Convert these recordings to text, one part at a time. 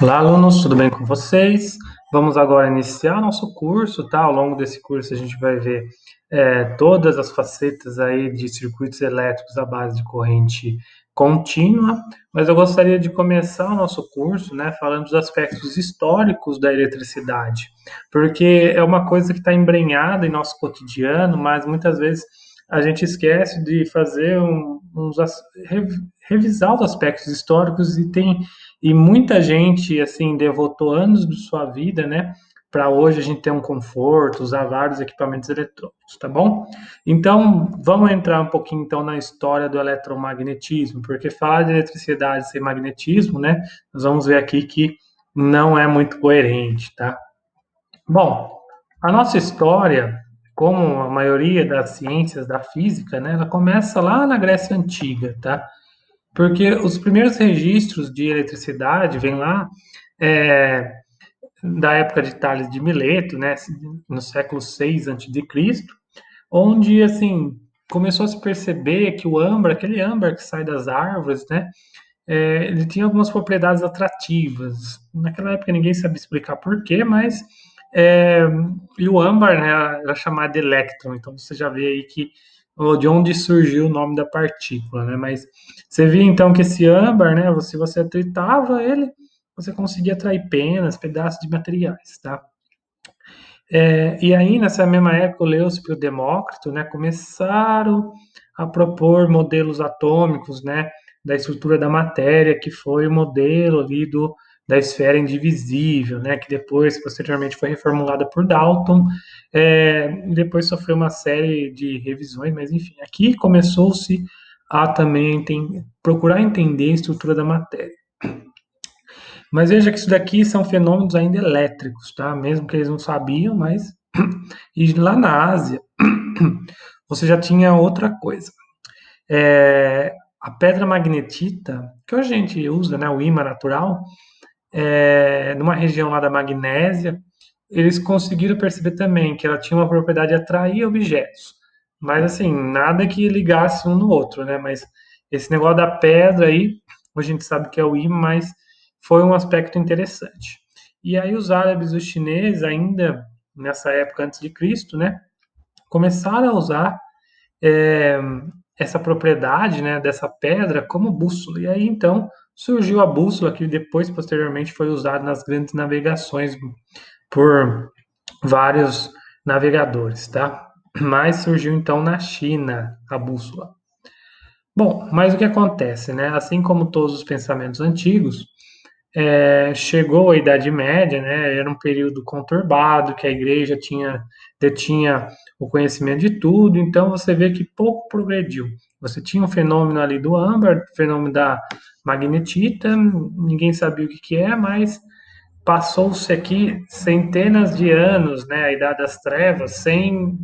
Olá, alunos, tudo bem com vocês? Vamos agora iniciar nosso curso, tá? Ao longo desse curso a gente vai ver todas as facetas aí de circuitos elétricos à base de corrente contínua, mas eu gostaria de começar o nosso curso, né, falando dos aspectos históricos da eletricidade, porque é uma coisa que está embrenhada em nosso cotidiano, mas muitas vezes a gente esquece de fazer revisar os aspectos históricos e muita gente, assim, devotou anos de sua vida, né, para hoje a gente ter um conforto, usar vários equipamentos eletrônicos, tá bom? Então, vamos entrar um pouquinho, então, na história do eletromagnetismo, porque falar de eletricidade sem magnetismo, né, nós vamos ver aqui que não é muito coerente, tá? Bom, a nossa história, como a maioria das ciências da física, né, ela começa lá na Grécia Antiga, tá? Porque os primeiros registros de eletricidade vêm lá é, da época de Tales de Mileto, né, no século 6 a.C., onde assim começou a se perceber que o âmbar, aquele âmbar que sai das árvores, né, ele tinha algumas propriedades atrativas. Naquela época ninguém sabia explicar por quê, mas é, e o âmbar, né, era chamado de elétron. Então você já vê aí que de onde surgiu o nome da partícula, né? Mas você via então que esse âmbar, né, se você atritava ele, você conseguia atrair penas, pedaços de materiais, tá? E aí, nessa mesma época, o Leucipo e o Demócrito, né, começaram a propor modelos atômicos, né, da estrutura da matéria, que foi o modelo ali da esfera indivisível, né, que depois, posteriormente, foi reformulada por Dalton, e depois sofreu uma série de revisões, mas enfim, aqui começou-se a também procurar entender a estrutura da matéria. Mas veja que isso daqui são fenômenos ainda elétricos, tá? Mesmo que eles não sabiam, mas. E lá na Ásia, você já tinha outra coisa. A pedra magnetita, que hoje a gente usa, né, o ímã natural, numa região lá da Magnésia, eles conseguiram perceber também que ela tinha uma propriedade de atrair objetos. Mas assim, nada que ligasse um no outro, né? Mas esse negócio da pedra aí, hoje a gente sabe que é o ímã, mas foi um aspecto interessante. E aí os árabes e os chineses, ainda nessa época antes de Cristo, né, começaram a usar é, essa propriedade, né, dessa pedra como bússola. E aí então surgiu a bússola que depois, posteriormente, foi usada nas grandes navegações por vários navegadores, tá? Mas surgiu então na China a bússola. Bom, mas o que acontece, né? Assim como todos os pensamentos antigos, chegou a Idade Média, né? Era um período conturbado, que a igreja detinha o conhecimento de tudo, então você vê que pouco progrediu. Você tinha um fenômeno ali do âmbar, fenômeno da magnetita, ninguém sabia o que que é, mas passou-se aqui centenas de anos, né, a Idade das Trevas, sem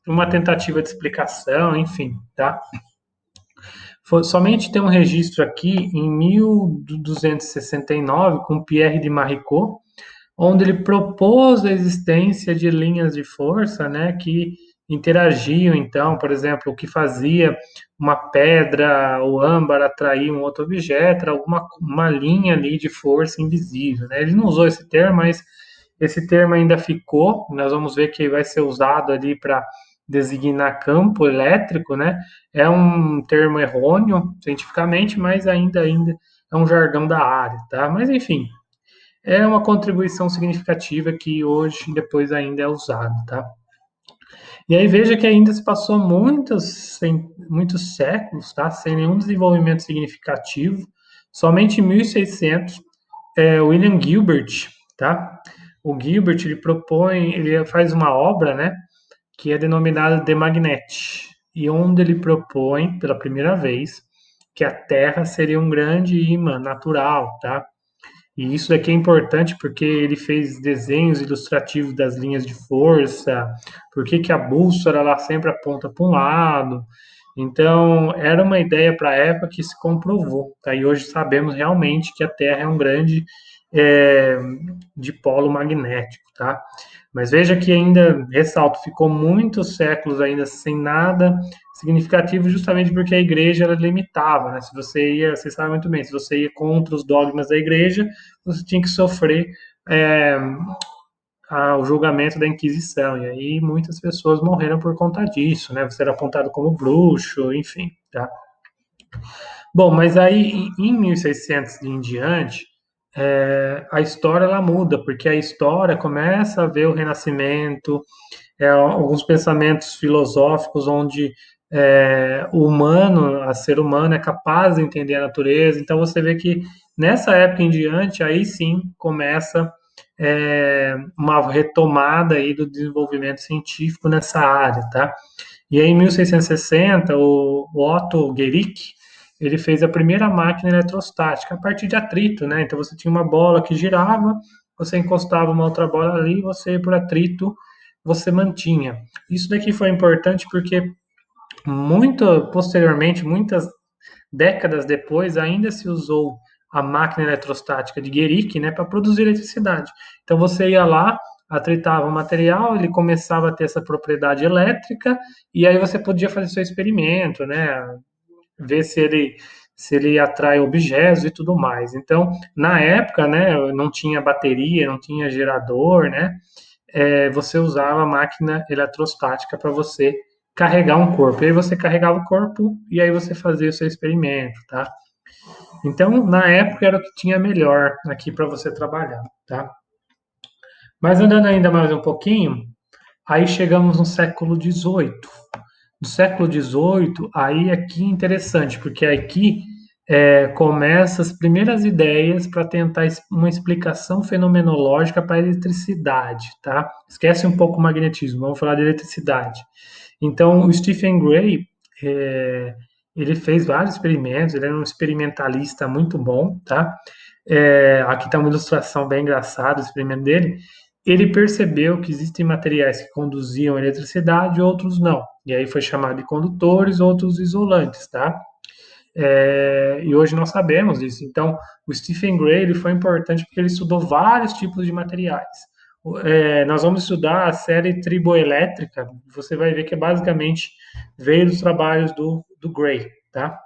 uma tentativa de explicação, enfim, tá? Somente tem um registro aqui em 1269 com Pierre de Maricot, onde ele propôs a existência de linhas de força, né, que interagiam, então, por exemplo, o que fazia uma pedra ou âmbar atrair um outro objeto, era uma linha ali de força invisível, né? Ele não usou esse termo, mas esse termo ainda ficou, nós vamos ver que vai ser usado ali para designar campo elétrico, né? É um termo errôneo cientificamente, mas ainda é um jargão da área, tá? Mas enfim, é uma contribuição significativa que hoje depois ainda é usado, tá? E aí veja que ainda se passou muitos séculos, tá? Sem nenhum desenvolvimento significativo. Somente em 1600, William Gilbert, tá? O Gilbert ele faz uma obra, né? Que é denominada De Magnete, e onde ele propõe pela primeira vez que a Terra seria um grande imã natural, tá? E isso daqui é importante porque ele fez desenhos ilustrativos das linhas de força, por que a bússola ela sempre aponta para um lado. Então, era uma ideia para a época que se comprovou. Tá? E hoje sabemos realmente que a Terra é um grande é, dipolo magnético. Tá? Mas veja que ainda, ressalto, ficou muitos séculos ainda sem nada significativo justamente porque a igreja ela limitava, né? Se você ia, você sabe muito bem, se você ia contra os dogmas da igreja, você tinha que sofrer é, o julgamento da Inquisição. E aí muitas pessoas morreram por conta disso, né? Você era apontado como bruxo, enfim, tá? Bom, mas aí em 1600 em diante, a história ela muda, porque a história começa a ver o Renascimento, alguns pensamentos filosóficos onde o humano, a ser humano, é capaz de entender a natureza. Então você vê que nessa época em diante, aí sim começa uma retomada aí do desenvolvimento científico nessa área, tá? E aí, em 1660, o Otto Guericke, ele fez a primeira máquina eletrostática a partir de atrito, né? Então você tinha uma bola que girava, você encostava uma outra bola ali, você por atrito você mantinha. Isso daqui foi importante porque muito posteriormente, muitas décadas depois, ainda se usou a máquina eletrostática de Guericke, né, para produzir eletricidade. Então você ia lá, atritava o material, ele começava a ter essa propriedade elétrica, e aí você podia fazer seu experimento, né, ver se ele atrai objetos e tudo mais. Então, na época, né, não tinha bateria, não tinha gerador, né, você usava a máquina eletrostática para você carregar um corpo. E aí você carregava o corpo e aí você fazia o seu experimento, tá? Então, na época era o que tinha melhor aqui para você trabalhar, tá? Mas andando ainda mais um pouquinho, aí chegamos no século XVIII. No século XVIII, aí aqui é interessante, porque aqui começa as primeiras ideias para tentar uma explicação fenomenológica para a eletricidade, tá? Esquece um pouco o magnetismo, vamos falar de eletricidade. Então, o Stephen Gray, é, ele fez vários experimentos, ele era um experimentalista muito bom, tá? Aqui está uma ilustração bem engraçada do experimento dele. Ele percebeu que existem materiais que conduziam eletricidade e outros não. E aí foi chamado de condutores, outros isolantes, tá? E hoje nós sabemos isso. Então, o Stephen Gray ele foi importante porque ele estudou vários tipos de materiais. Nós vamos estudar a série triboelétrica, você vai ver que basicamente veio dos trabalhos do Gray, tá?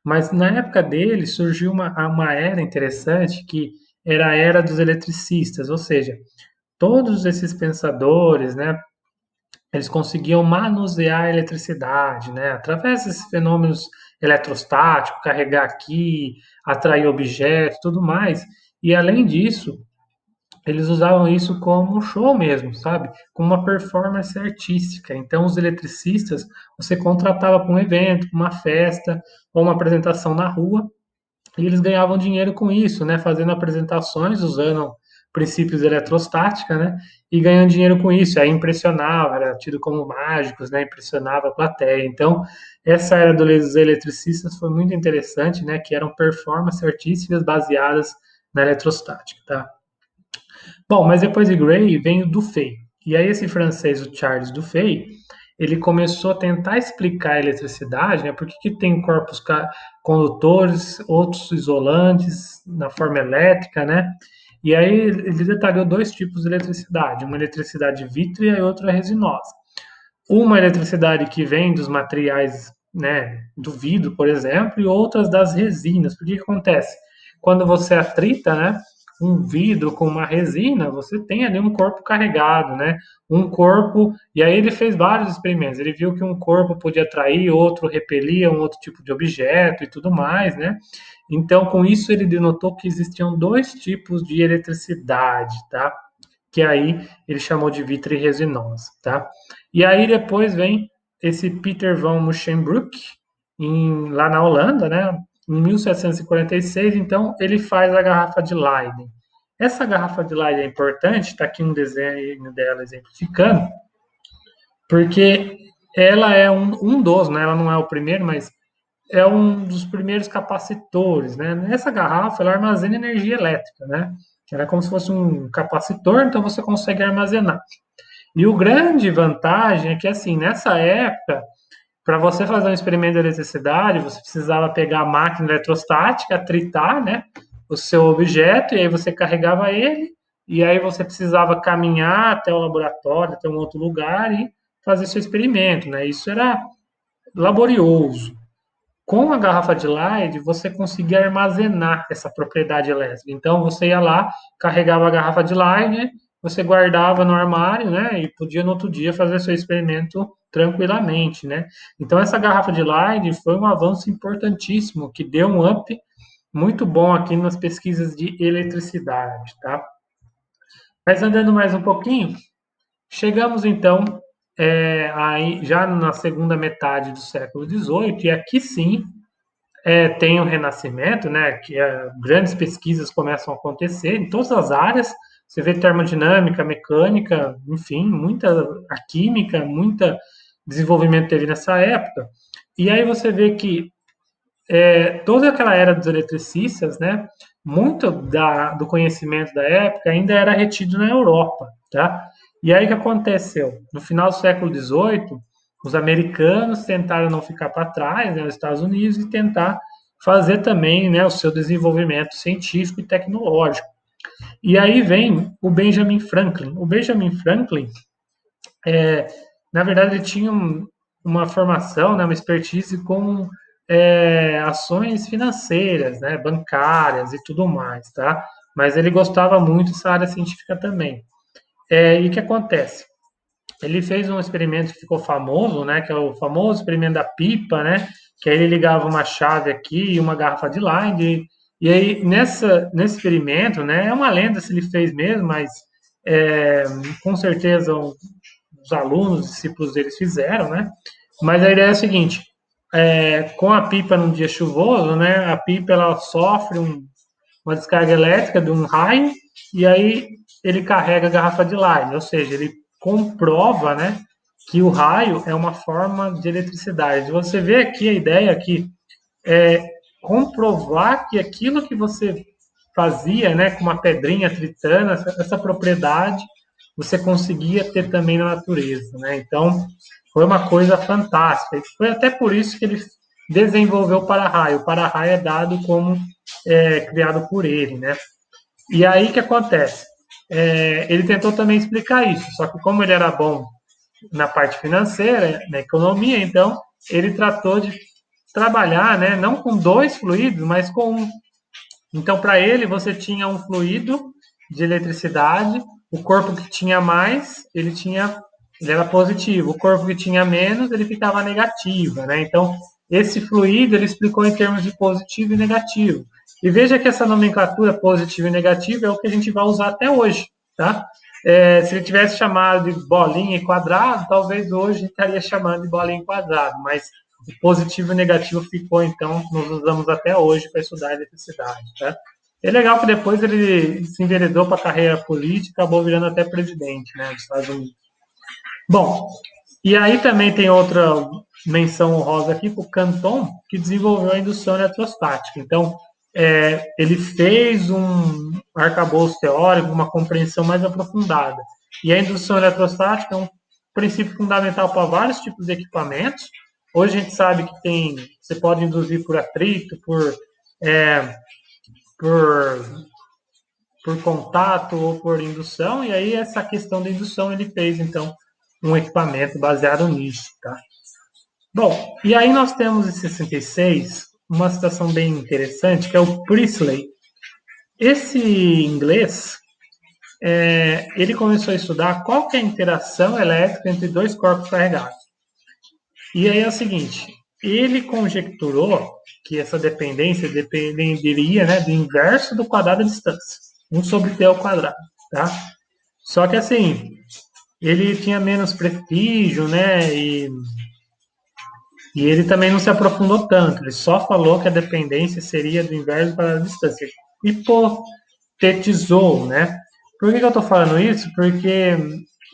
Mas na época dele surgiu uma era interessante que era a era dos eletricistas, ou seja, todos esses pensadores, né, eles conseguiam manusear a eletricidade, né, através desses fenômenos eletrostáticos, carregar aqui, atrair objetos, tudo mais. E além disso, eles usavam isso como um show mesmo, sabe? Como uma performance artística. Então, os eletricistas, você contratava para um evento, para uma festa, ou uma apresentação na rua, e eles ganhavam dinheiro com isso, né? Fazendo apresentações, usando princípios de eletrostática, né? E ganhando dinheiro com isso. Aí impressionava, era tido como mágicos, né? Impressionava a plateia. Então, essa era dos eletricistas foi muito interessante, né? Que eram performances artísticas baseadas na eletrostática, tá? Bom, mas depois de Gray vem o Dufay. E aí esse francês, o Charles Dufay, ele começou a tentar explicar a eletricidade, né? Por que que tem corpos condutores, outros isolantes na forma elétrica, né? E aí ele detalhou dois tipos de eletricidade, uma eletricidade vítrea e outra resinosa. Uma eletricidade que vem dos materiais, né, do vidro, por exemplo, e outras das resinas. Por que que acontece? Quando você atrita, né, um vidro com uma resina, você tem ali um corpo carregado, né? Um corpo, e aí ele fez vários experimentos. Ele viu que um corpo podia atrair, outro repelia um outro tipo de objeto e tudo mais, né? Então, com isso ele denotou que existiam dois tipos de eletricidade, tá? Que aí ele chamou de vitre resinosa, tá? E aí depois vem esse Peter van Musschenbroek, lá na Holanda, né? Em 1746, então ele faz a garrafa de Leyden. Essa garrafa de Leyden é importante, está aqui um desenho dela exemplificando, porque ela é um dos, né? Ela não é o primeiro, mas é um dos primeiros capacitores, né? Nessa garrafa ela armazena energia elétrica, né? Ela é como se fosse um capacitor, então você consegue armazenar. E o grande vantagem é que, assim, nessa época, para você fazer um experimento de eletricidade, você precisava pegar a máquina eletrostática, tritar, né, o seu objeto, e aí você carregava ele, e aí você precisava caminhar até o laboratório, até um outro lugar e fazer seu experimento, né? Isso era laborioso. Com a garrafa de Leyde, você conseguia armazenar essa propriedade elétrica. Então, você ia lá, carregava a garrafa de Leyde, você guardava no armário, né? E podia no outro dia fazer seu experimento tranquilamente, né? Então, essa garrafa de Leyde foi um avanço importantíssimo que deu um up muito bom aqui nas pesquisas de eletricidade, tá? Mas andando mais um pouquinho, chegamos então aí já na segunda metade do século XVIII, e aqui sim tem o Renascimento, né, que grandes pesquisas começam a acontecer em todas as áreas. Você vê termodinâmica, mecânica, enfim, muita a química, muita desenvolvimento teve nessa época. E aí você vê que toda aquela era dos eletricistas, né, muito do conhecimento da época ainda era retido na Europa, tá? E aí o que aconteceu? No final do século XVIII, os americanos tentaram não ficar para trás, né, os Estados Unidos, e tentar fazer também, né, o seu desenvolvimento científico e tecnológico. E aí vem o Benjamin Franklin. O Benjamin Franklin, na verdade, ele tinha uma formação, né, uma expertise com ações financeiras, né, bancárias e tudo mais, tá? Mas ele gostava muito dessa área científica também. E o que acontece? Ele fez um experimento que ficou famoso, né, que é o famoso experimento da pipa, né, que aí ele ligava uma chave aqui e uma garrafa de Leyde, e aí nesse experimento, né, é uma lenda se ele fez mesmo, mas com certeza os alunos, os discípulos deles fizeram, né, mas a ideia é a seguinte, com a pipa num dia chuvoso, né, a pipa ela sofre uma descarga elétrica de um raio, e aí ele carrega a garrafa de Leyde, ou seja, ele comprova, né, que o raio é uma forma de eletricidade. Você vê aqui a ideia que é comprovar que aquilo que você fazia, né, com uma pedrinha tritando, essa propriedade você conseguia ter também na natureza, né? Então foi uma coisa fantástica. E foi até por isso que ele desenvolveu o para-raio. O para-raio é dado como criado por ele, né? E aí o que acontece? Ele tentou também explicar isso, só que como ele era bom na parte financeira, na economia, então ele tratou de trabalhar, né, não com dois fluidos, mas com um. Então, para ele, você tinha um fluido de eletricidade, o corpo que tinha mais, ele era positivo, o corpo que tinha menos, ele ficava negativa, né? Então, esse fluido ele explicou em termos de positivo e negativo. E veja que essa nomenclatura positivo e negativo é o que a gente vai usar até hoje, tá? Se ele tivesse chamado de bolinha e quadrado, talvez hoje estaria chamando de bolinha e quadrado, mas o positivo e negativo ficou, então, nós usamos até hoje para estudar eletricidade. Tá? É legal que depois ele se enveredou para a carreira política, acabou virando até presidente, né, dos Estados Unidos. Bom, e aí também tem outra menção honrosa aqui para o Canton, que desenvolveu a indução eletrostática. Então, ele fez um arcabouço teórico, uma compreensão mais aprofundada. E a indução eletrostática é um princípio fundamental para vários tipos de equipamentos. Hoje a gente sabe que você pode induzir por atrito, por, por contato ou por indução, e aí essa questão da indução ele fez, então, um equipamento baseado nisso, tá? Bom, e aí nós temos em 66 uma situação bem interessante, que é o Priestley. Esse inglês, ele começou a estudar qual que é a interação elétrica entre dois corpos carregados. E aí é o seguinte, ele conjecturou que essa dependência dependeria, né, do inverso do quadrado da distância, 1 sobre t ao quadrado, tá? Só que assim, ele tinha menos prestígio, né, e ele também não se aprofundou tanto, ele só falou que a dependência seria do inverso do quadrado da distância. Hipotetizou, né? Por que eu estou falando isso? Porque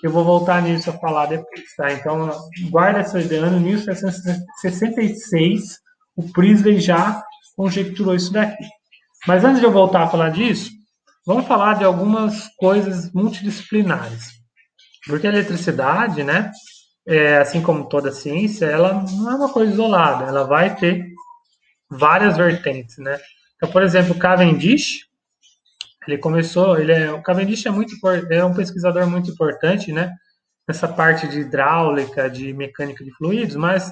eu vou voltar nisso a falar depois, tá? Então, guarda essa ideia. Em 1766, o Priestley já conjecturou isso daqui. Mas antes de eu voltar a falar disso, vamos falar de algumas coisas multidisciplinares. Porque a eletricidade, né, assim como toda ciência, ela não é uma coisa isolada, ela vai ter várias vertentes, né? Então, por exemplo, Cavendish, o Cavendish é um pesquisador muito importante, né? Nessa parte de hidráulica, de mecânica de fluidos, mas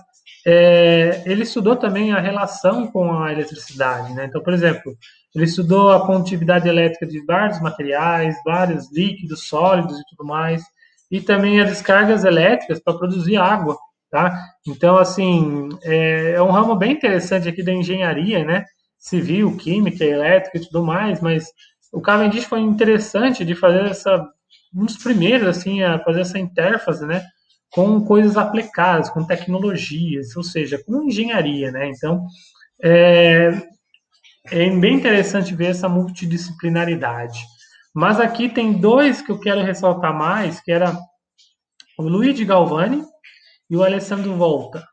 Ele estudou também a relação com a eletricidade, né? Então, por exemplo, ele estudou a condutividade elétrica de vários materiais, vários líquidos, sólidos e tudo mais, e também as descargas elétricas para produzir água, tá? Então, assim, é um ramo bem interessante aqui da engenharia, né? Civil, química, elétrica e tudo mais, mas o Cavendish foi interessante de fazer um dos primeiros, assim, a fazer essa interface, né? Com coisas aplicadas, com tecnologias, ou seja, com engenharia, né? Então, é, é bem interessante ver essa multidisciplinaridade. Mas aqui tem dois que eu quero ressaltar mais, que era o Luigi Galvani e o Alessandro Volta.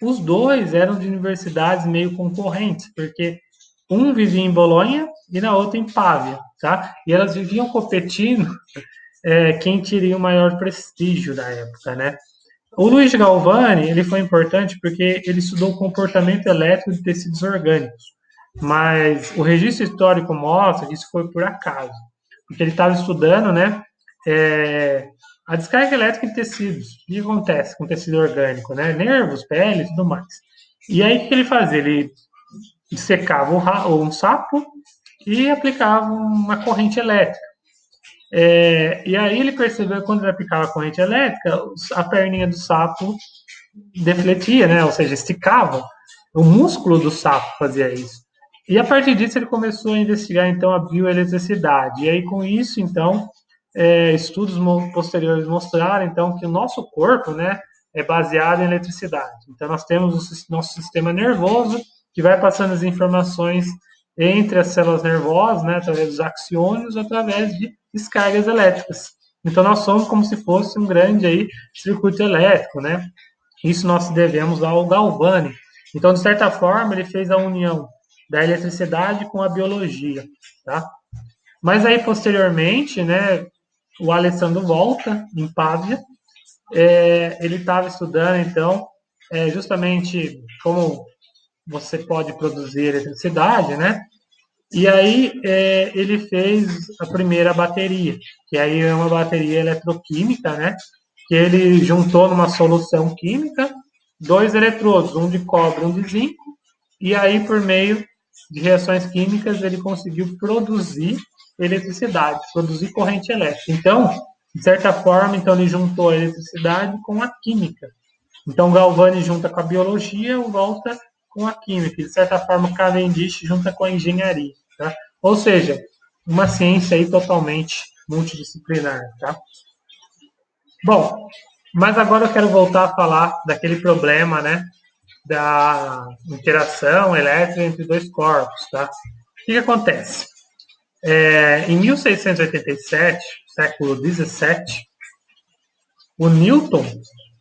Os dois eram de universidades meio concorrentes, porque um vivia em Bolonha e na outra em Pávia, tá? E elas viviam competindo quem teria o maior prestígio da época, né? O Luiz Galvani, ele foi importante porque ele estudou o comportamento elétrico de tecidos orgânicos, mas o registro histórico mostra que isso foi por acaso, porque ele estava estudando, né, é, a descarga elétrica em tecidos. O que acontece com tecido orgânico, né? Nervos, pele e tudo mais. E aí, o que ele fazia? Ele secava um sapo e aplicava uma corrente elétrica. E aí ele percebeu que quando ele aplicava a corrente elétrica, a perninha do sapo defletia, né? Ou seja, esticava. O músculo do sapo fazia isso. E a partir disso ele começou a investigar então a bioeletricidade. E aí com isso então estudos posteriores mostraram então que o nosso corpo, né, é baseado em eletricidade. Então nós temos o nosso sistema nervoso que vai passando as informações entre as células nervosas, né, através dos axônios, através de descargas elétricas. Então nós somos como se fosse um grande aí circuito elétrico, né? Isso nós devemos ao Galvani. Então, de certa forma, ele fez a união da eletricidade com a biologia, tá? Mas aí, posteriormente, né, o Alessandro Volta, em Pávia, ele estava estudando, então, justamente como você pode produzir eletricidade, né? E aí ele fez a primeira bateria, que aí é uma bateria eletroquímica, né? Que ele juntou numa solução química dois eletrodos, um de cobre e um de zinco, e aí por meio de reações químicas ele conseguiu produzir eletricidade, produzir corrente elétrica. Então, de certa forma, então ele juntou a eletricidade com a química. Então, Galvani junta com a biologia, o Volta com a química. De certa forma, Cavendish junta com a engenharia. Tá? Ou seja, uma ciência aí totalmente multidisciplinar. Tá? Bom, mas agora eu quero voltar a falar daquele problema, né, da interação elétrica entre dois corpos. Tá? O que acontece? Em 1687, século 17, o Newton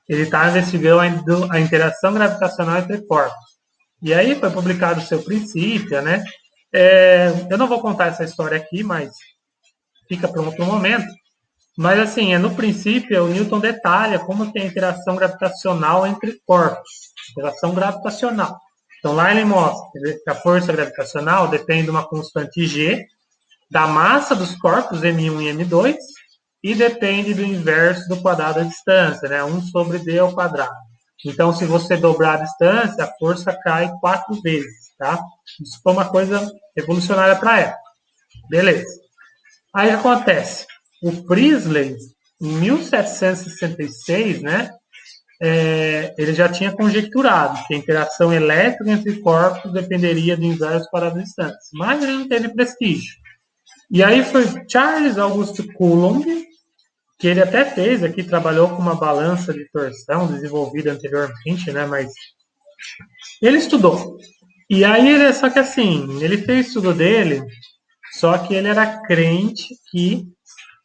ele estava investigando a interação gravitacional entre corpos. E aí foi publicado o seu princípio, né? Eu não vou contar essa história aqui, mas fica para um outro momento. Mas assim, no princípio, o Newton detalha como tem a interação gravitacional entre corpos. Interação gravitacional. Então lá ele mostra que a força gravitacional depende de uma constante G, da massa dos corpos M1 e M2, e depende do inverso do quadrado da distância, né? 1 sobre d ao quadrado. Então, se você dobrar a distância, a força cai 4 vezes, tá? Isso foi uma coisa revolucionária para a época. Beleza. Aí acontece, o Priestley, em 1766, né? Ele já tinha conjecturado que a interação elétrica entre corpos dependeria do inverso para a distância, mas ele não teve prestígio. E aí foi Charles Auguste Coulomb, que ele até fez aqui, trabalhou com uma balança de torção desenvolvida anteriormente, né? Mas ele estudou. E aí, só que assim, ele fez o estudo dele, só que ele era crente que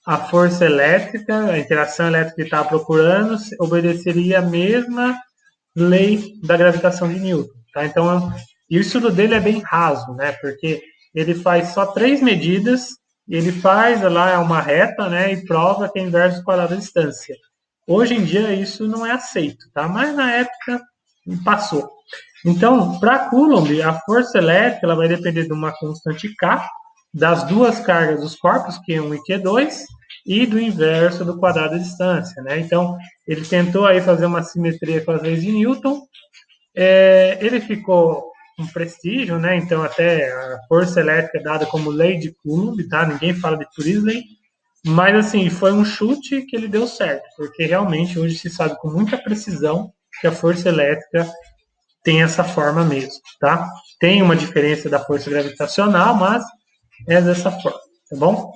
a força elétrica, a interação elétrica que ele estava procurando, obedeceria a mesma lei da gravitação de Newton. Tá? Então, e o estudo dele é bem raso, né? Porque ele faz só 3 medidas, ele faz lá uma reta, né? E prova que é inverso do quadrado da distância. Hoje em dia isso não é aceito, tá? Mas na época passou. Então, para Coulomb, a força elétrica ela vai depender de uma constante K, das duas cargas dos corpos, Q1 e Q2, e do inverso do quadrado da distância, né? Então, ele tentou aí fazer uma simetria com as leis de Newton, Ele ficou com prestígio, né? Então até a força elétrica é dada como lei de Coulomb, tá? Ninguém fala de Priestley, mas assim, foi um chute que ele deu certo, porque realmente hoje se sabe com muita precisão que a força elétrica tem essa forma mesmo, tá? Tem uma diferença da força gravitacional, mas é dessa forma, tá bom?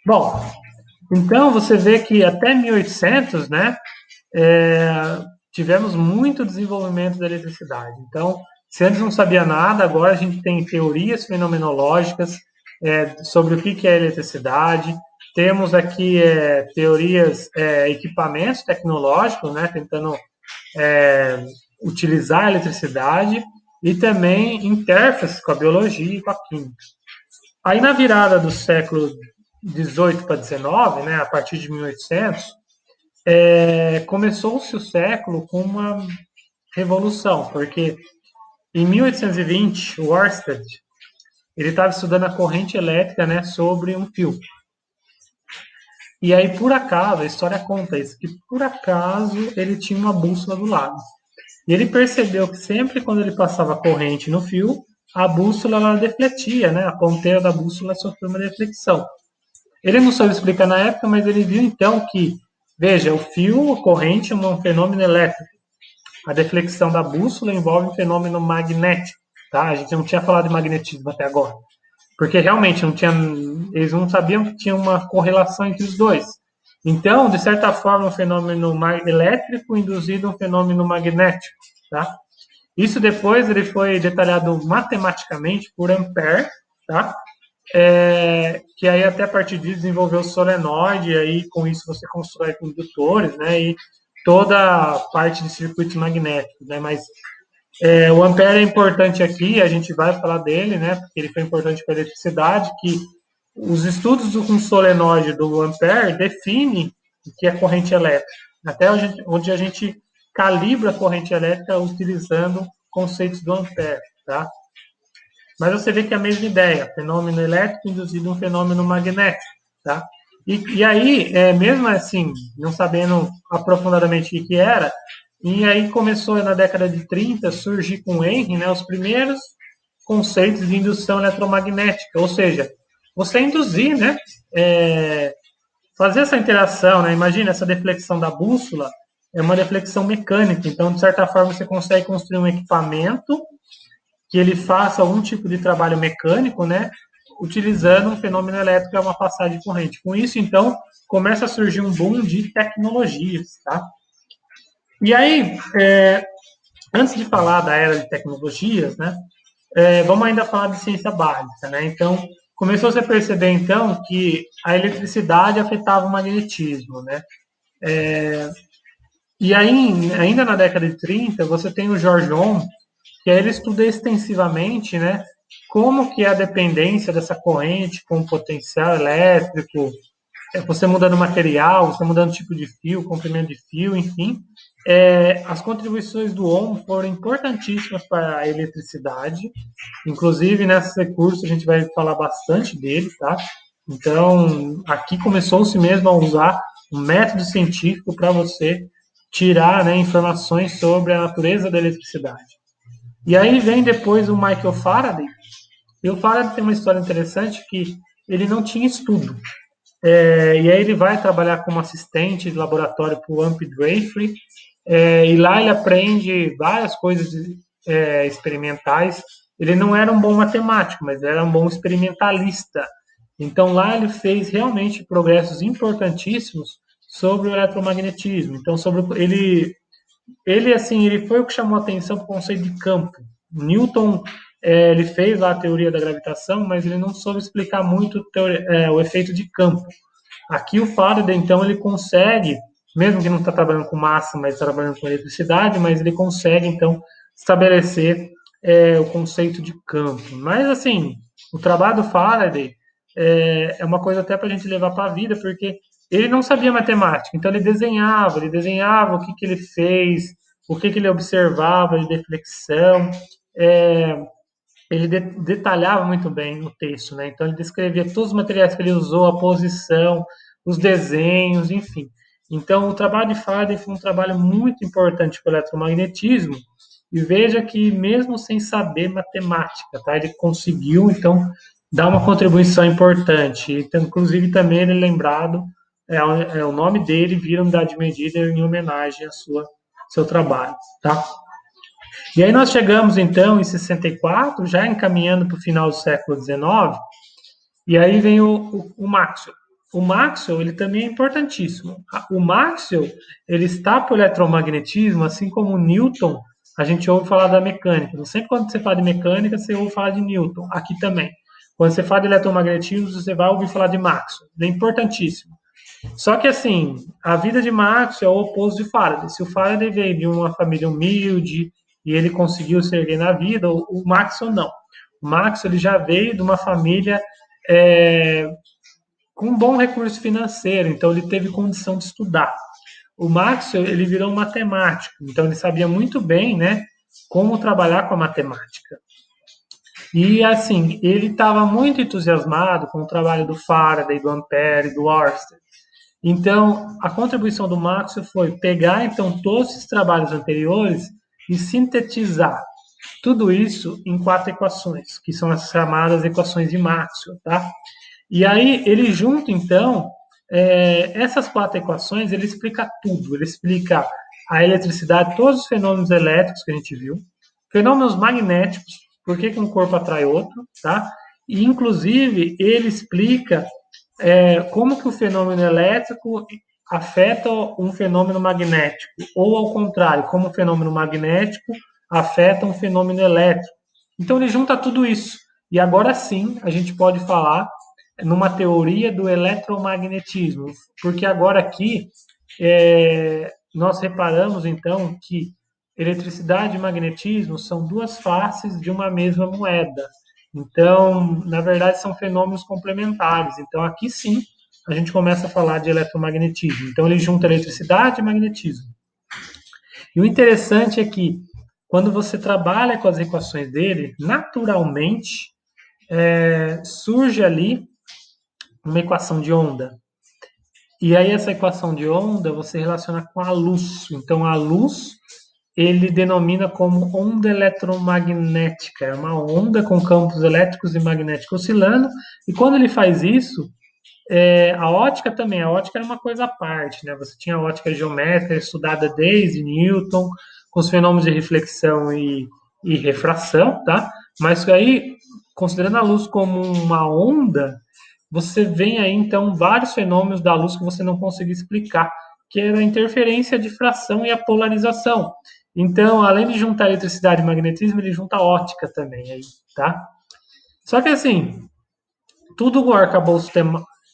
Bom, então você vê que até 1800, né, é, tivemos muito desenvolvimento da eletricidade. Então, se antes não sabia nada, agora a gente tem teorias fenomenológicas sobre o que é eletricidade. Temos aqui teorias, equipamentos tecnológicos, né, tentando utilizar a eletricidade e também interfaces com a biologia e com a química. Aí na virada do século 18 para 19, né, a partir de 1800, começou-se o século com uma revolução, porque em 1820 o Ørsted ele estava estudando a corrente elétrica, né, sobre um fio. E aí, por acaso, a história conta isso, que por acaso ele tinha uma bússola do lado. E ele percebeu que sempre quando ele passava corrente no fio, a bússola ela defletia, né? A ponteira da bússola sofreu uma deflexão. Ele não soube explicar na época, mas ele viu então que, veja, o fio, a corrente é um fenômeno elétrico. A deflexão da bússola envolve um fenômeno magnético, tá? A gente não tinha falado de magnetismo até agora, porque realmente não tinha, eles não sabiam que tinha uma correlação entre os dois. Então, de certa forma, um fenômeno elétrico induzido um fenômeno magnético, tá? Isso depois ele foi detalhado matematicamente por Ampère, tá? Que aí até a partir disso desenvolveu o solenoide, e aí com isso você constrói condutores, né? E toda a parte de circuitos magnéticos, né? Mas o Ampère é importante aqui, a gente vai falar dele, né? Porque ele foi importante para a eletricidade, que os estudos do solenoide do Ampère definem o que é corrente elétrica. Até onde a gente calibra a corrente elétrica utilizando conceitos do Ampère, tá? Mas você vê que é a mesma ideia, fenômeno elétrico induzido um fenômeno magnético, tá? E aí, mesmo assim, não sabendo aprofundadamente o que era, e aí começou na década de 30 a surgir com Henry, né, os primeiros conceitos de indução eletromagnética, ou seja, você induzir, né, fazer essa interação, né? Imagina essa deflexão da bússola é uma deflexão mecânica, então de certa forma você consegue construir um equipamento que ele faça algum tipo de trabalho mecânico, né? Utilizando um fenômeno elétrico, é uma passagem de corrente. Com isso, então, começa a surgir um boom de tecnologias, tá? E aí, antes de falar da era de tecnologias, né? Vamos ainda falar de ciência básica, né? Então, começou -se a perceber, então, que a eletricidade afetava o magnetismo, né? E aí, ainda na década de 30, você tem o George Ohm, que aí ele estuda extensivamente, né, como que é a dependência dessa corrente com o potencial elétrico, você mudando material, você mudando tipo de fio, comprimento de fio, enfim. As contribuições do Ohm foram importantíssimas para a eletricidade, inclusive nesse curso a gente vai falar bastante dele, tá? Então, aqui começou-se mesmo a usar um método científico para você tirar, né, informações sobre a natureza da eletricidade. E aí vem depois o Michael Faraday, e o Faraday tem uma história interessante que ele não tinha estudo. E aí ele vai trabalhar como assistente de laboratório para o Amp Dreyfus, e lá ele aprende várias coisas experimentais. Ele não era um bom matemático, mas era um bom experimentalista. Então lá ele fez realmente progressos importantíssimos sobre o eletromagnetismo. Então ele assim, ele foi o que chamou a atenção para o conceito de campo. Newton ele fez lá a teoria da gravitação, mas ele não soube explicar muito o efeito de campo. Aqui o Faraday, então, ele consegue, mesmo que não está trabalhando com massa, mas está trabalhando com eletricidade, mas ele consegue, então, estabelecer o conceito de campo. Mas, assim, o trabalho do Faraday é uma coisa até para a gente levar para a vida, porque ele não sabia matemática, então ele desenhava o que, que ele fez, o que, que ele observava de deflexão, ele detalhava muito bem no texto, né? Então ele descrevia todos os materiais que ele usou, a posição, os desenhos, enfim. Então, o trabalho de Faraday foi um trabalho muito importante para o eletromagnetismo, e veja que mesmo sem saber matemática, tá, ele conseguiu, então, dar uma contribuição importante. Então, inclusive, também ele é lembrado, o nome dele vira unidade de medida em homenagem à seu trabalho, tá? E aí nós chegamos, então, em 64, já encaminhando para o final do século XIX, e aí vem o Maxwell. O Maxwell, ele também é importantíssimo. O Maxwell, ele está para o eletromagnetismo, assim como o Newton, a gente ouve falar da mecânica. Não sempre quando você fala de mecânica, você ouve falar de Newton. Aqui também. Quando você fala de eletromagnetismo, você vai ouvir falar de Maxwell. Ele é importantíssimo. Só que, assim, a vida de Maxwell é o oposto de Faraday. Se o Faraday veio de uma família humilde e ele conseguiu se erguer na vida, o Maxwell não. O Maxwell ele já veio de uma família é, com um bom recurso financeiro, então ele teve condição de estudar. O Maxwell ele virou um matemático, então ele sabia muito bem, né, como trabalhar com a matemática. E assim, ele estava muito entusiasmado com o trabalho do Faraday, do Ampère, do Ørsted. Então, a contribuição do Maxwell foi pegar então todos esses trabalhos anteriores e sintetizar tudo isso em 4 equações, que são as chamadas equações de Maxwell, tá? E aí ele junta então essas 4 equações, ele explica tudo, ele explica a eletricidade, todos os fenômenos elétricos que a gente viu, fenômenos magnéticos, por que um corpo atrai outro, tá? E inclusive ele explica como que o fenômeno elétrico afeta um fenômeno magnético, ou ao contrário, como o fenômeno magnético afeta um fenômeno elétrico. Então ele junta tudo isso. E agora sim a gente pode falar numa teoria do eletromagnetismo, porque agora aqui nós reparamos então que eletricidade e magnetismo são duas faces de uma mesma moeda. Então, na verdade, são fenômenos complementares. Então, aqui sim, a gente começa a falar de eletromagnetismo. Então, ele junta eletricidade e magnetismo. E o interessante é que, quando você trabalha com as equações dele, naturalmente surge ali uma equação de onda. E aí, essa equação de onda você relaciona com a luz. Então, a luz ele denomina como onda eletromagnética. É uma onda com campos elétricos e magnéticos oscilando. E quando ele faz isso, a ótica também. A ótica era uma coisa à parte, né? Você tinha a ótica geométrica estudada desde Newton, com os fenômenos de reflexão e refração, tá? Mas aí, considerando a luz como uma onda, você vem aí então vários fenômenos da luz que você não conseguia explicar, que era a interferência, a difração e a polarização. Então, além de juntar eletricidade e magnetismo, ele junta ótica também aí, tá? Só que assim, tudo o arcabouço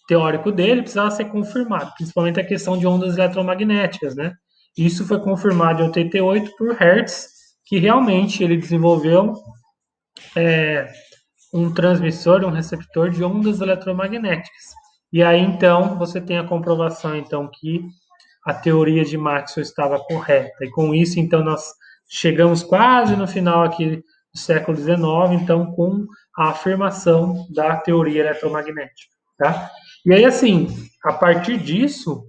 teórico dele precisava ser confirmado, principalmente a questão de ondas eletromagnéticas, né? Isso foi confirmado em 88 por Hertz, que realmente ele desenvolveu um transmissor, um receptor de ondas eletromagnéticas. E aí então você tem a comprovação então que a teoria de Maxwell estava correta. E com isso então nós chegamos quase no final aqui do século XIX, então com a afirmação da teoria eletromagnética, tá? E aí assim, a partir disso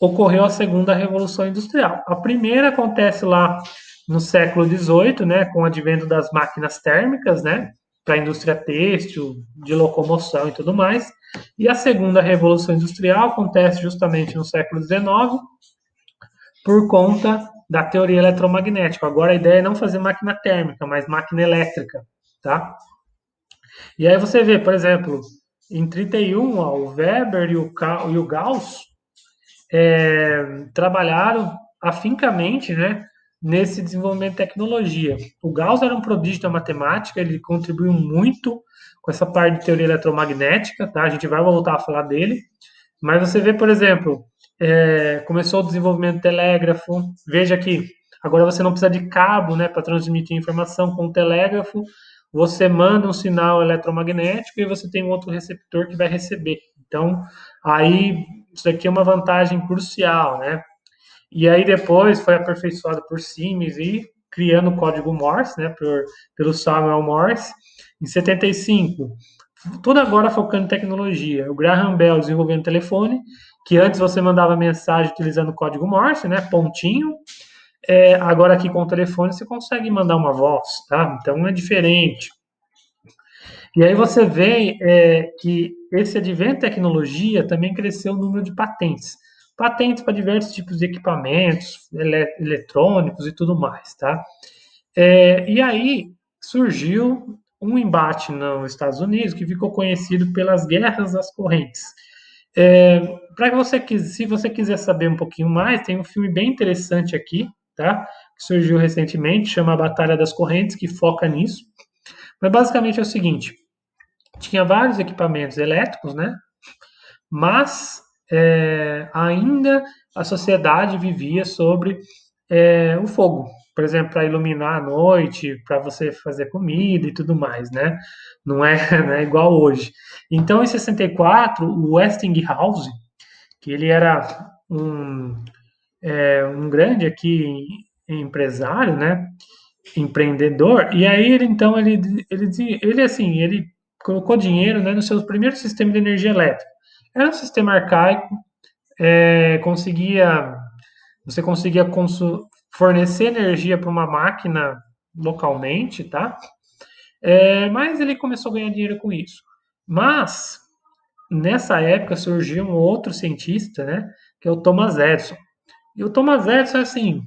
ocorreu a segunda revolução industrial. A primeira acontece lá no século XVIII, né, com o advento das máquinas térmicas, né, para a indústria têxtil, de locomoção e tudo mais. E a segunda revolução industrial acontece justamente no século XIX, por conta da teoria eletromagnética. Agora a ideia é não fazer máquina térmica, mas máquina elétrica, tá? E aí você vê, por exemplo, em 31, ó, o Weber e o Gauss trabalharam afincamente, né, nesse desenvolvimento de tecnologia. O Gauss era um prodígio da matemática, ele contribuiu muito com essa parte de teoria eletromagnética, tá? A gente vai voltar a falar dele. Mas você vê, por exemplo, começou o desenvolvimento do telégrafo. Veja que agora você não precisa de cabo, né, para transmitir informação. Com o telégrafo, você manda um sinal eletromagnético e você tem um outro receptor que vai receber. Então, aí isso aqui é uma vantagem crucial, né? E aí depois foi aperfeiçoado por Siemens e criando o código Morse, né, pelo Samuel Morse. Em 75, tudo agora focando em tecnologia. O Graham Bell desenvolvendo telefone que antes você mandava mensagem utilizando o código Morse, né? Pontinho. Agora aqui com o telefone você consegue mandar uma voz, tá? Então é diferente. E aí você vê que esse advento de tecnologia também cresceu o número de patentes. Patentes para diversos tipos de equipamentos eletrônicos e tudo mais, tá? E aí surgiu um embate nos Estados Unidos que ficou conhecido pelas guerras das correntes. Para você, se você quiser saber um pouquinho mais, tem um filme bem interessante aqui, tá? Que surgiu recentemente, chama A Batalha das Correntes, que foca nisso. Mas basicamente é o seguinte: tinha vários equipamentos elétricos, né? Mas ainda a sociedade vivia sobre o fogo, por exemplo, para iluminar a noite, para você fazer comida e tudo mais, né? Não é, não é igual hoje. Então, em 64, o Westinghouse, que ele era um grande aqui empresário, né? Empreendedor, e aí ele então ele assim, ele colocou dinheiro, né, no seu primeiro sistema de energia elétrica. Era um sistema arcaico, conseguia você conseguia fornecer energia para uma máquina localmente, tá? Mas ele começou a ganhar dinheiro com isso. Mas nessa época surgiu um outro cientista, né, que é o Thomas Edison. E o Thomas Edison, assim,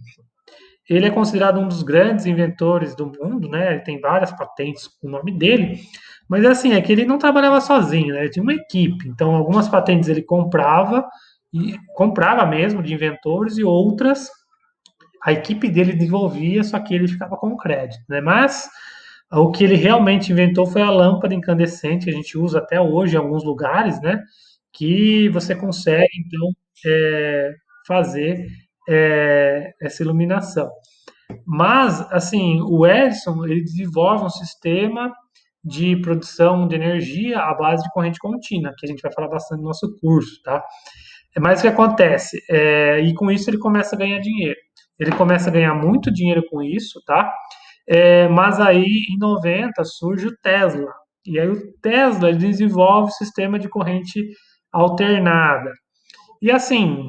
ele é considerado um dos grandes inventores do mundo, né? Ele tem várias patentes com o nome dele, mas assim, é que ele não trabalhava sozinho, né? Ele tinha uma equipe. Então, algumas patentes ele comprava e comprava mesmo de inventores e outras a equipe dele desenvolvia, só que ele ficava com crédito, né? Mas o que ele realmente inventou foi a lâmpada incandescente que a gente usa até hoje em alguns lugares, né? Que você consegue então é, fazer essa iluminação. Mas, assim, o Edison, ele desenvolve um sistema de produção de energia à base de corrente contínua, que a gente vai falar bastante no nosso curso, tá? Mas o que acontece? E com isso ele começa a ganhar dinheiro. Ele começa a ganhar muito dinheiro com isso, tá? Mas aí, em 90, surge o Tesla. E aí o Tesla ele desenvolve o sistema de corrente alternada. E assim,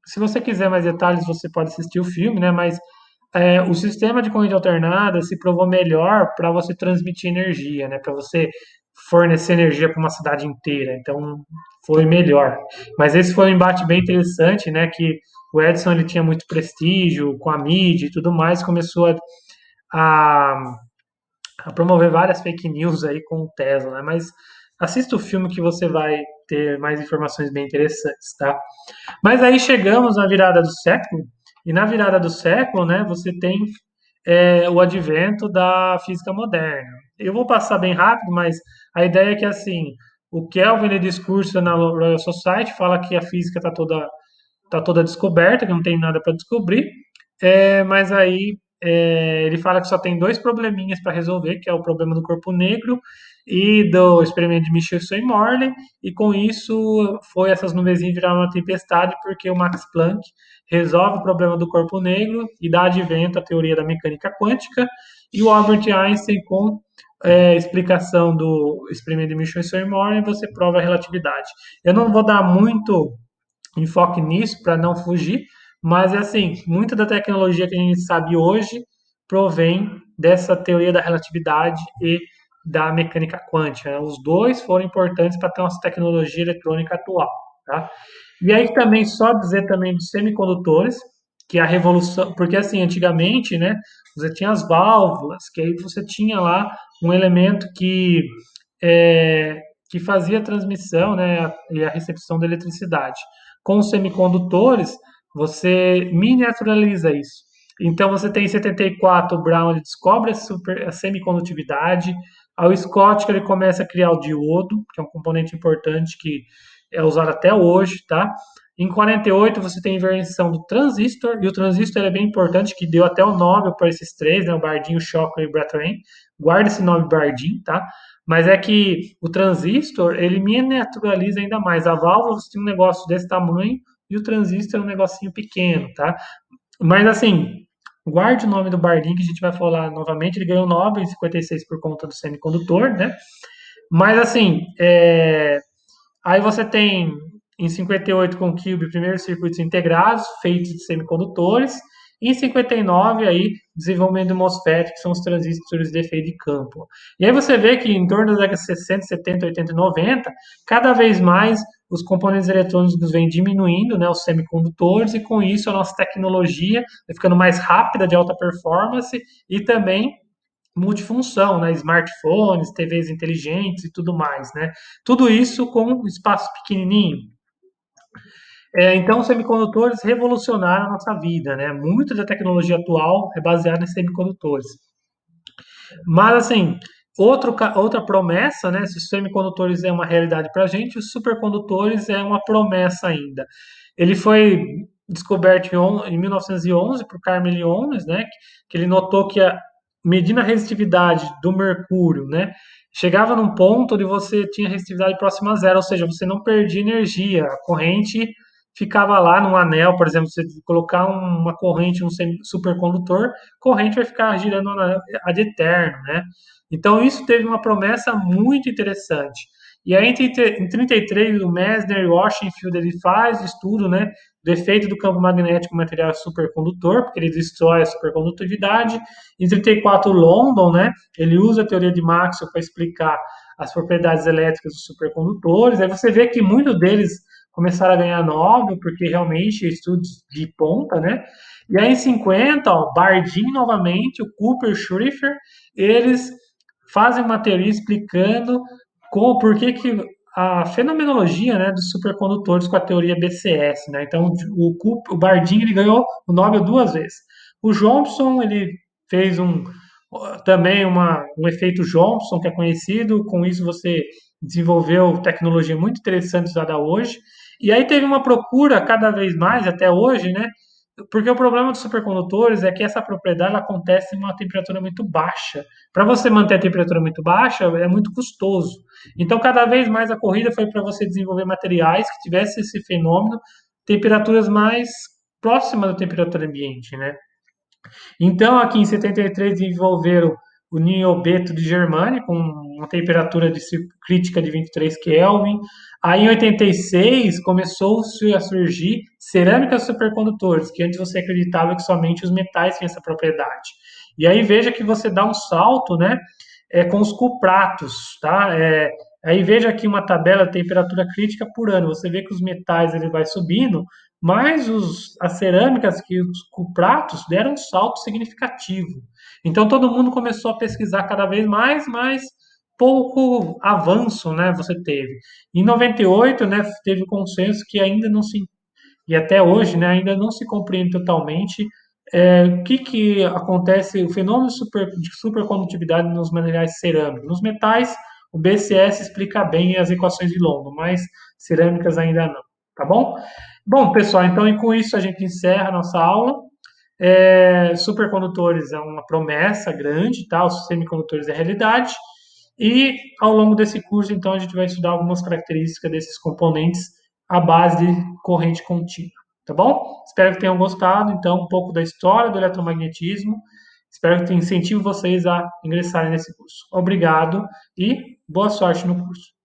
se você quiser mais detalhes, você pode assistir o filme, né? Mas o sistema de corrente alternada se provou melhor para você transmitir energia, né? Para você fornecer energia para uma cidade inteira. Então, foi melhor. Mas esse foi um embate bem interessante, né? Que o Edison ele tinha muito prestígio com a mídia e tudo mais, começou a, a promover várias fake news aí com o Tesla, né? Mas assista o filme que você vai ter mais informações bem interessantes, tá? Mas aí chegamos na virada do século, e na virada do século, né, você tem o advento da física moderna. Eu vou passar bem rápido, mas a ideia é que, assim, o Kelvin, ele discursa na Royal Society, fala que a física tá toda descoberta, que não tem nada para descobrir, mas aí ele fala que só tem dois probleminhas para resolver, que é o problema do corpo negro e do experimento de Michelson e Morley, e com isso foi essas nuvenzinhas viraram uma tempestade, porque o Max Planck resolve o problema do corpo negro e dá advento à teoria da mecânica quântica, e o Albert Einstein com explicação do experimento de Michelson e Morley, você prova a relatividade. Eu não vou dar muito enfoque nisso para não fugir, mas é assim, muita da tecnologia que a gente sabe hoje provém dessa teoria da relatividade e da mecânica quântica, né? Os dois foram importantes para ter nossa tecnologia eletrônica atual, tá? E aí também só dizer também de semicondutores, que a revolução, porque assim, antigamente, né, você tinha as válvulas, que aí você tinha lá um elemento é, que fazia a transmissão, né, e a recepção da eletricidade. Com os semicondutores, você miniaturaliza isso. Então, você tem em 74, o Brown ele descobre a semicondutividade. Ao Scott, ele começa a criar o diodo, que é um componente importante que é usado até hoje, tá? Em 48, você tem a invenção do transistor, e o transistor é bem importante, que deu até o nome para esses três, né? O Bardeen, o Shockley e o Brathwaite. Guarda esse nome Bardeen, tá? Mas é que o transistor, ele miniaturaliza ainda mais. A válvula você tem um negócio desse tamanho e o transistor é um negocinho pequeno, tá? Mas assim, guarde o nome do Bardeen, que a gente vai falar novamente. Ele ganhou o Nobel em 56 por conta do semicondutor, né? Mas assim, aí você tem em 58 com o Cube, primeiros circuitos integrados, feitos de semicondutores. E em 59, aí, desenvolvimento do MOSFET, que são os transistores de efeito de campo. E aí você vê que em torno das décadas 60, 70, 80 e 90, cada vez mais os componentes eletrônicos vêm diminuindo, né, os semicondutores, e com isso a nossa tecnologia vai ficando mais rápida, de alta performance, e também multifunção, né? Smartphones, TVs inteligentes e tudo mais, né? Tudo isso com um espaço pequenininho. Então, os semicondutores revolucionaram a nossa vida, né? Muito da tecnologia atual é baseada em semicondutores. Mas, assim, outra promessa, né? Se os semicondutores é uma realidade para a gente, os supercondutores é uma promessa ainda. Ele foi descoberto em 1911 por Carl Liones, né? Que ele notou que medindo a resistividade do mercúrio, né? Chegava num ponto onde você tinha resistividade próxima a zero, ou seja, você não perdia energia, a corrente ficava lá num anel, por exemplo, você colocar uma corrente, um supercondutor, corrente vai ficar girando ad eterno, né? Então isso teve uma promessa muito interessante. E aí em 33 o Mesner e o Washington ele faz o estudo, né, do efeito do campo magnético no material supercondutor, porque ele destrói a supercondutividade. Em 34 o London, né, ele usa a teoria de Maxwell para explicar as propriedades elétricas dos supercondutores. Aí você vê que muitos deles começaram a ganhar Nobel, porque realmente estudos de ponta, né? E aí em 50, ó, Bardeen novamente, o Cooper, Schrieffer, eles fazem uma teoria explicando por que a fenomenologia, né, dos supercondutores com a teoria BCS, né? Então o Bardeen ele ganhou o Nobel duas vezes. O Johnson ele fez também um efeito Johnson que é conhecido. Com isso você desenvolveu tecnologia muito interessante usada hoje. E aí teve uma procura cada vez mais, até hoje, né? Porque o problema dos supercondutores é que essa propriedade ela acontece em uma temperatura muito baixa. Para você manter a temperatura muito baixa, é muito custoso. Então, cada vez mais a corrida foi para você desenvolver materiais que tivessem esse fenômeno, temperaturas mais próximas da temperatura ambiente, né? Então, aqui em 73, desenvolveram o niobeto de germânio, com uma temperatura crítica de 23 Kelvin. Aí, em 86, começou-se a surgir cerâmicas supercondutores, que antes você acreditava que somente os metais tinham essa propriedade. E aí, veja que você dá um salto, né, com os cupratos, tá? Aí, veja aqui uma tabela de temperatura crítica por ano. Você vê que os metais ele vai subindo, mas as cerâmicas que os cupratos deram um salto significativo. Então todo mundo começou a pesquisar cada vez mais, mas pouco avanço, né, você teve. Em 98, né, teve o consenso que ainda não se, e até hoje, né, ainda não se compreende totalmente o que acontece, o fenômeno de supercondutividade nos materiais cerâmicos. Nos metais, o BCS explica bem as equações de London, mas cerâmicas ainda não, tá bom? Bom, pessoal, então e com isso a gente encerra a nossa aula. Supercondutores é uma promessa grande, tá? Os semicondutores é realidade. E ao longo desse curso, então, a gente vai estudar algumas características desses componentes à base de corrente contínua, tá bom? Espero que tenham gostado, então, um pouco da história do eletromagnetismo. Espero que incentive vocês a ingressarem nesse curso. Obrigado e boa sorte no curso.